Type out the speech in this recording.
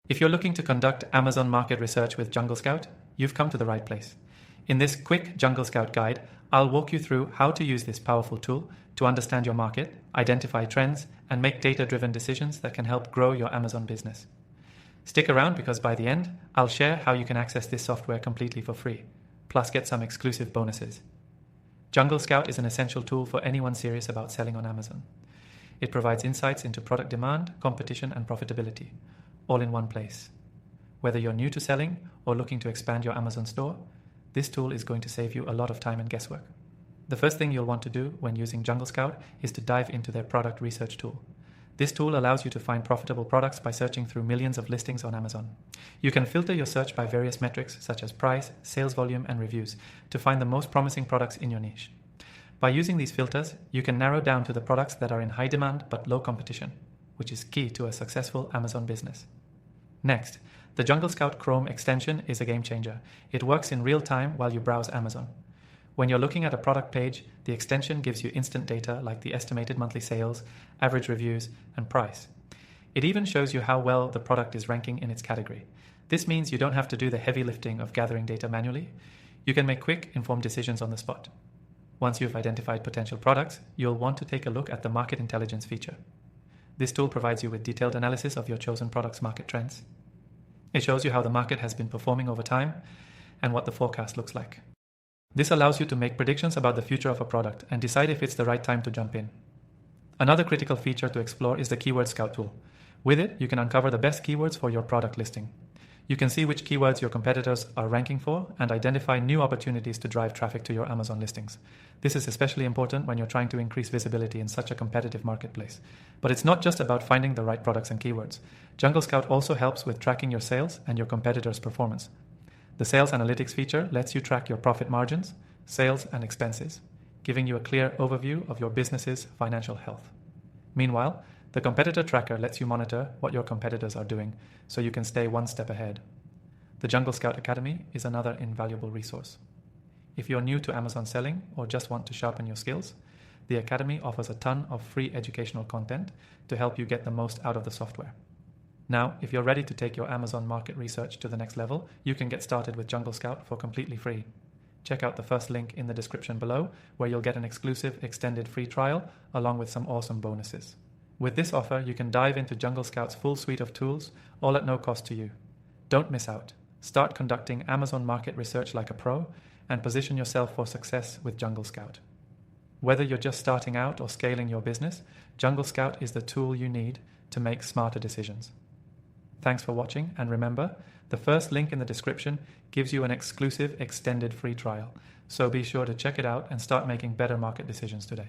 If you're looking to conduct Amazon market research with JungleScout, you've come to the right place. In this quick JungleScout guide, I'll walk you through how to use this powerful tool to understand your market, identify trends, and make data-driven decisions that can help grow your Amazon business. Stick around because by the end, I'll share how you can access this software completely for free, plus get some exclusive bonuses. JungleScout is an essential tool for anyone serious about selling on Amazon. It provides insights into product demand, competition, and profitability, all in one place. Whether you're new to selling or looking to expand your Amazon store, this tool is going to save you a lot of time and guesswork. The first thing you'll want to do when using JungleScout is to dive into their product research tool. This tool allows you to find profitable products by searching through millions of listings on Amazon. You can filter your search by various metrics such as price, sales volume, and reviews to find the most promising products in your niche. By using these filters, you can narrow down to the products that are in high demand but low competition, which is key to a successful Amazon business. Next, the JungleScout Chrome extension is a game changer. It works in real time while you browse Amazon. When you're looking at a product page, the extension gives you instant data like the estimated monthly sales, average reviews, and price. It even shows you how well the product is ranking in its category. This means you don't have to do the heavy lifting of gathering data manually. You can make quick, informed decisions on the spot. Once you've identified potential products, you'll want to take a look at the Market Intelligence feature. This tool provides you with detailed analysis of your chosen product's market trends. It shows you how the market has been performing over time and what the forecast looks like. This allows you to make predictions about the future of a product and decide if it's the right time to jump in. Another critical feature to explore is the Keyword Scout tool. With it, you can uncover the best keywords for your product listing. You can see which keywords your competitors are ranking for and identify new opportunities to drive traffic to your Amazon listings. This is especially important when you're trying to increase visibility in such a competitive marketplace. But it's not just about finding the right products and keywords. JungleScout also helps with tracking your sales and your competitors' performance. The Sales Analytics feature lets you track your profit margins, sales, and expenses, giving you a clear overview of your business's financial health. Meanwhile, the Competitor Tracker lets you monitor what your competitors are doing so you can stay one step ahead. The JungleScout Academy is another invaluable resource. If you're new to Amazon selling or just want to sharpen your skills, the Academy offers a ton of free educational content to help you get the most out of the software. Now, if you're ready to take your Amazon market research to the next level, you can get started with JungleScout for completely free. Check out the first link in the description below, where you'll get an exclusive extended free trial along with some awesome bonuses. With this offer, you can dive into JungleScout's full suite of tools, all at no cost to you. Don't miss out. Start conducting Amazon market research like a pro and position yourself for success with JungleScout. Whether you're just starting out or scaling your business, JungleScout is the tool you need to make smarter decisions. Thanks for watching, and remember, the first link in the description gives you an exclusive extended free trial, so be sure to check it out and start making better market decisions today.